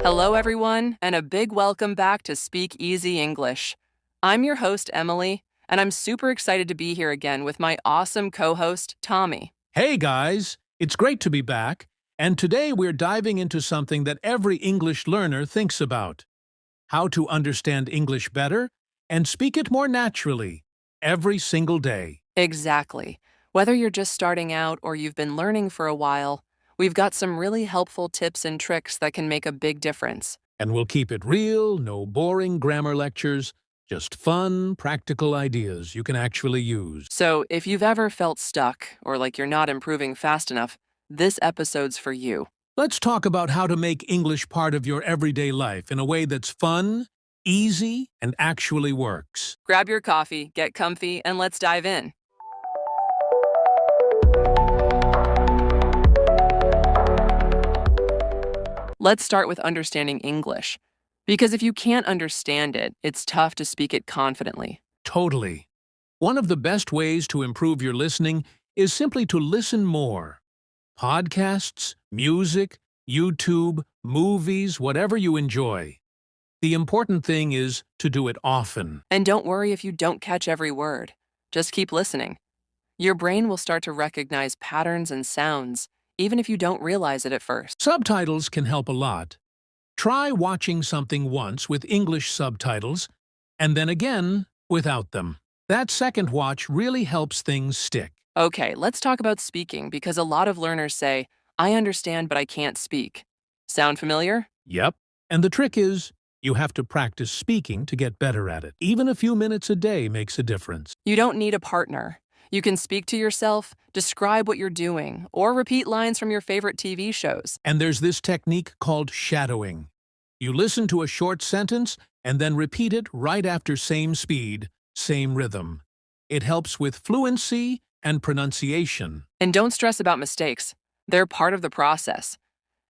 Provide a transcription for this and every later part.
Hello, everyone, and a big welcome back to Speak Easy English. I'm your host, Emily, and I'm super excited to be here again with my awesome co-host, Tommy. Hey guys, it's great to be back, and today we're diving into something that every English learner thinks about: how to understand English better and speak it more naturally every single day. Exactly. Whether you're just starting out or you've been learning for a while, we've got some really helpful tips and tricks that can make a big difference. And we'll keep it real, no boring grammar lectures, just fun, practical ideas you can actually use. So if you've ever felt stuck or like you're not improving fast enough, this episode's for you. Let's talk about how to make English part of your everyday life in a way that's fun, easy, and actually works. Grab your coffee, get comfy, and let's dive in. Let's start with understanding English, because if you can't understand it, it's tough to speak it confidently. Totally. One of the best ways to improve your listening is simply to listen more. Podcasts, music, YouTube, movies, whatever you enjoy. The important thing is to do it often. And don't worry if you don't catch every word. Just keep listening. Your brain will start to recognize patterns and sounds, even if you don't realize it at first. Subtitles can help a lot. Try watching something once with English subtitles, and then again without them. That second watch really helps things stick. Okay, let's talk about speaking, because a lot of learners say, I understand but I can't speak. Sound familiar? Yep. And the trick is, you have to practice speaking to get better at it. Even a few minutes a day makes a difference. You don't need a partner. You can speak to yourself, describe what you're doing, or repeat lines from your favorite TV shows. And there's this technique called shadowing. You listen to a short sentence and then repeat it right after same speed, same rhythm. It helps with fluency and pronunciation. And don't stress about mistakes. They're part of the process.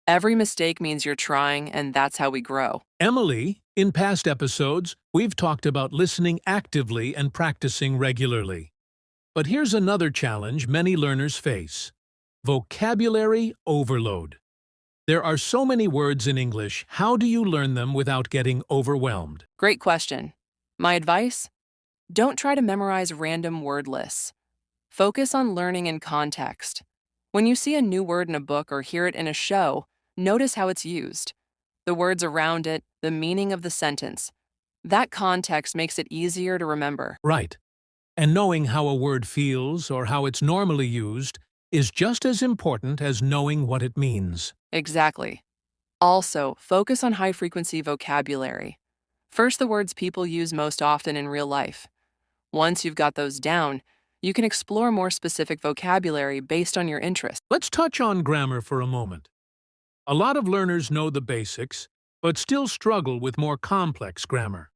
Every mistake means you're trying, and that's how we grow. Emily, in past episodes, we've talked about listening actively and practicing regularly. But here's another challenge many learners face: vocabulary overload. There are so many words in English. How do you learn them without getting overwhelmed? Great question. My advice? Don't try to memorize random word lists. Focus on learning in context. When you see a new word in a book or hear it in a show, notice how it's used. The words around it, the meaning of the sentence. That context makes it easier to remember. Right. And knowing how a word feels or how it's normally used is just as important as knowing what it means. Exactly. Also, focus on high-frequency vocabulary. First, the words people use most often in real life. Once you've got those down, you can explore more specific vocabulary based on your interests. Let's touch on grammar for a moment. A lot of learners know the basics, but still struggle with more complex grammar.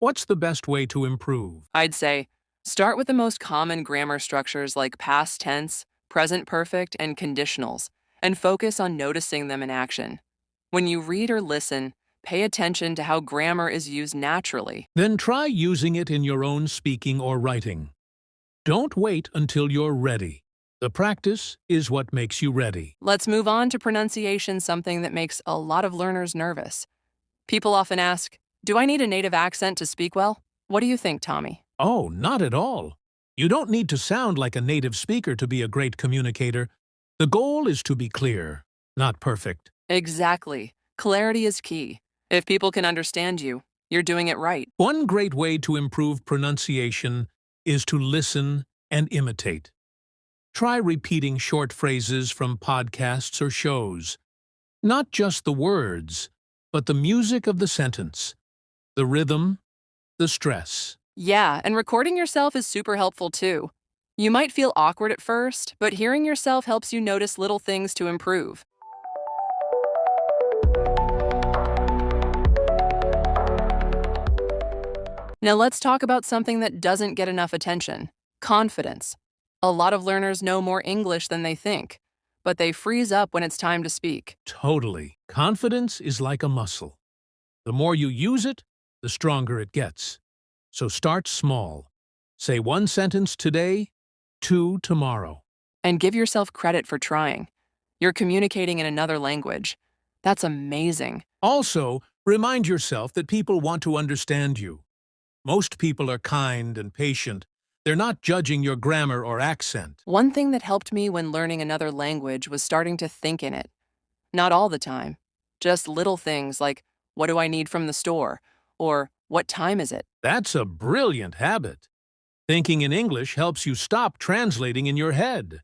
What's the best way to improve? I'd say, start with the most common grammar structures like past tense, present perfect, and conditionals, and focus on noticing them in action. When you read or listen, pay attention to how grammar is used naturally. Then try using it in your own speaking or writing. Don't wait until you're ready. The practice is what makes you ready. Let's move on to pronunciation, something that makes a lot of learners nervous. People often ask, do I need a native accent to speak well? What do you think, Tommy? Oh, not at all. You don't need to sound like a native speaker to be a great communicator. The goal is to be clear, not perfect. Exactly. Clarity is key. If people can understand you, you're doing it right. One great way to improve pronunciation is to listen and imitate. Try repeating short phrases from podcasts or shows. Not just the words, but the music of the sentence, the rhythm, the stress. Yeah, and recording yourself is super helpful too. You might feel awkward at first, but hearing yourself helps you notice little things to improve. Now let's talk about something that doesn't get enough attention: confidence. A lot of learners know more English than they think, but they freeze up when it's time to speak. Totally. Confidence is like a muscle. The more you use it, the stronger it gets. So start small. Say one sentence today, 2 tomorrow. And give yourself credit for trying. You're communicating in another language. That's amazing. Also, remind yourself that people want to understand you. Most people are kind and patient. They're not judging your grammar or accent. One thing that helped me when learning another language was starting to think in it. Not all the time. Just little things like, what do I need from the store? Or, what time is it? That's a brilliant habit. Thinking in English helps you stop translating in your head.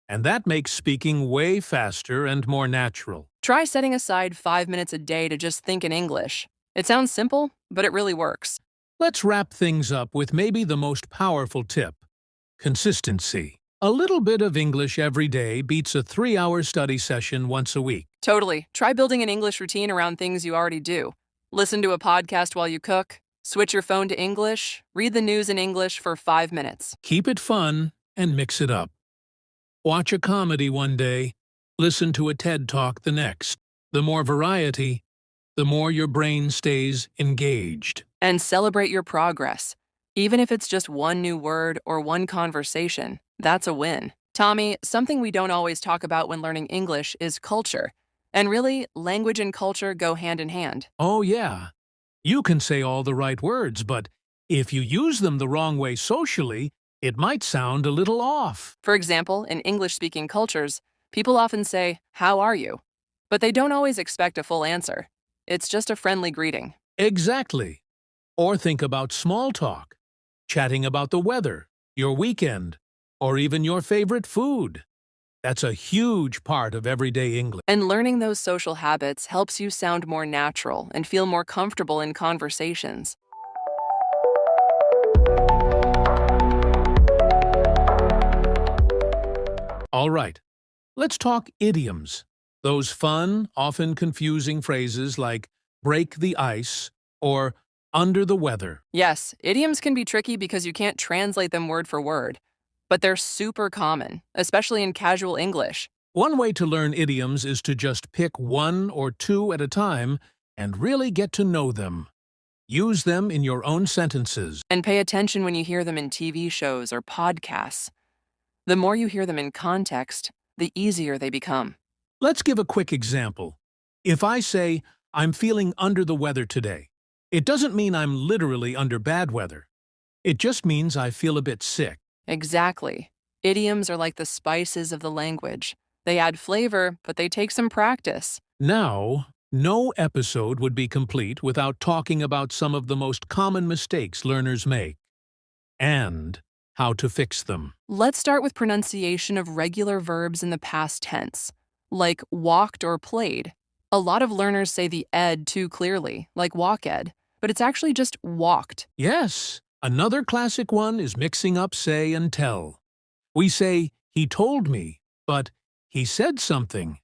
And that makes speaking way faster and more natural. Try setting aside 5 minutes a day to just think in English. It sounds simple, but it really works. Let's wrap things up with maybe the most powerful tip: consistency. A little bit of English every day beats a 3-hour study session once a week. Totally. Try building an English routine around things you already do. Listen to a podcast while you cook, switch your phone to English, read the news in English for 5 minutes. Keep it fun and mix it up. Watch a comedy one day, listen to a TED Talk the next. The more variety, the more your brain stays engaged. And celebrate your progress. Even if it's just one new word or one conversation, that's a win. Tommy, something we don't always talk about when learning English is culture. And really, language and culture go hand in hand. Oh yeah, you can say all the right words, but if you use them the wrong way socially, it might sound a little off. For example, in English-speaking cultures, people often say, "How are you?" But they don't always expect a full answer. It's just a friendly greeting. Exactly. Or think about small talk, chatting about the weather, your weekend, or even your favorite food. That's a huge part of everyday English. And learning those social habits helps you sound more natural and feel more comfortable in conversations. All right, let's talk idioms. Those fun, often confusing phrases like break the ice or under the weather. Yes, idioms can be tricky because you can't translate them word for word, but they're super common, especially in casual English. One way to learn idioms is to just pick one or two at a time and really get to know them. Use them in your own sentences. And pay attention when you hear them in TV shows or podcasts. The more you hear them in context, the easier they become. Let's give a quick example. If I say, I'm feeling under the weather today, it doesn't mean I'm literally under bad weather. It just means I feel a bit sick. Exactly. Idioms are like the spices of the language. They add flavor, but they take some practice. Now, no episode would be complete without talking about some of the most common mistakes learners make, and how to fix them. Let's start with pronunciation of regular verbs in the past tense, like walked or played. A lot of learners say the ed too clearly, like walk-ed, but it's actually just walked. Yes, another classic one is mixing up say and tell. We say, he told me, but he said something.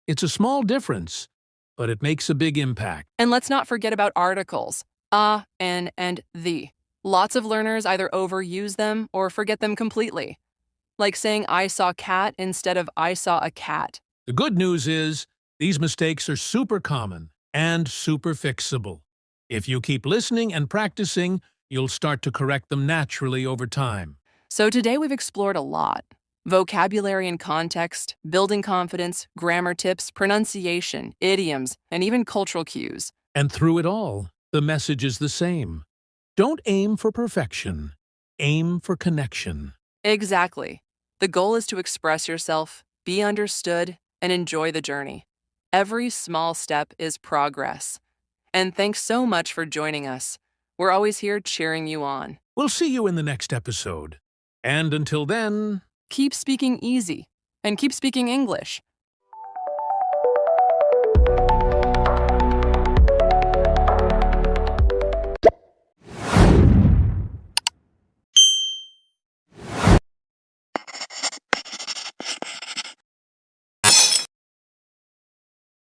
It's a small difference, but it makes a big impact. And let's not forget about articles, a, an, and the. Lots of learners either overuse them or forget them completely, like saying I saw cat instead of I saw a cat. The good news is, these mistakes are super common and super fixable. If you keep listening and practicing, you'll start to correct them naturally over time. So today we've explored a lot. Vocabulary and context, building confidence, grammar tips, pronunciation, idioms, and even cultural cues. And through it all, the message is the same. Don't aim for perfection. Aim for connection. Exactly. The goal is to express yourself, be understood, and enjoy the journey. Every small step is progress. And thanks so much for joining us. We're always here cheering you on. We'll see you in the next episode. And until then, Keep speaking easy and keep speaking English.